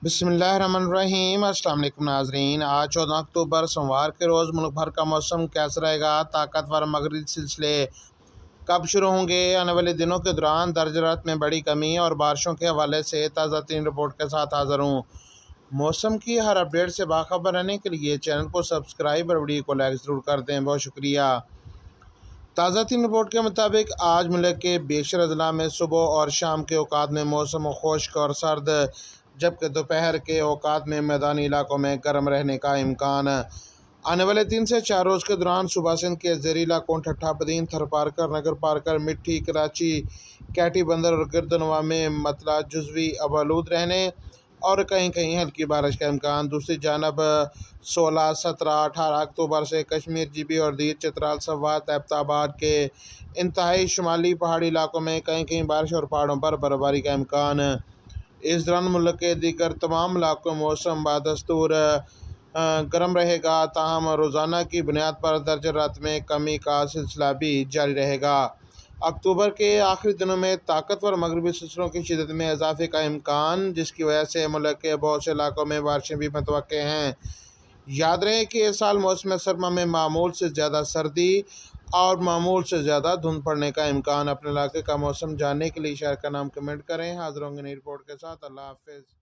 बिस्मिल्लाहिर्रहमानिर्रहीम। अस्सलाम वालेकुम नाज़रीन। आज 14 अक्टूबर सोमवार के रोज़ मुल्क भर का मौसम कैसा रहेगा? ताकतवर मगरिबी सिलसिले कब शुरू होंगे? आने वाले दिनों के दौरान दर्जात में बड़ी कमी और बारिशों के हवाले से ताज़ा तीन रिपोर्ट के साथ हाज़िर हूँ। मौसम की हर अपडेट से बाखबर रहने के लिए चैनल को सब्सक्राइब और वीडियो को लाइक ज़रूर कर दें। बहुत शुक्रिया। ताज़ा तीन रिपोर्ट के मुताबिक आज मुल्क के बेशर अजला में सुबह और शाम के औकात में मौसम खुश्क और सर्द, जबकि दोपहर के औकात में मैदानी इलाकों में गर्म रहने का इम्कान। आने वाले 3 से 4 रोज़ के दौरान सुबह सिंध के ज़ेरी इलाकों ठट्ठा बदीन, थर पारकर, नगर पारकर, मिट्टी, कराची, कैटी बंदर और गिरदनवा में मतला जुज़वी आलूद रहने और कहीं कहीं हल्की बारिश का इम्कान। दूसरी जानब 16, 17, 18 अक्टूबर से कश्मीर, जीबी और दीर, चित्राल, सवात, एबटाबाद के इंतहाई शुमाली पहाड़ी इलाकों में कहीं कहीं बारिश और पहाड़ों पर बर्फबारी का इम्कान। इस दौरान मुल्क के दीगर तमाम इलाकों में मौसम बादस्तूर गर्म रहेगा, ताहम रोज़ाना की बुनियाद पर दर्जात में कमी का सिलसिला भी जारी रहेगा। अक्टूबर के आखिरी दिनों में ताकतवर मगरबी सिलसिलों की शिदत में इजाफे का इम्कान, जिसकी वजह से मुल्क के बहुत से इलाकों में बारिशें भी मुतवक्के हैं। याद रहे कि इस साल मौसम सरमा में मामूल से ज़्यादा सर्दी और मामूल से ज़्यादा धुंध पड़ने का इम्कान। अपने इलाके का मौसम जानने के लिए शहर का नाम कमेंट करें। हाज़िर होंगे नई रिपोर्ट के साथ। अल्लाह हाफ़िज़।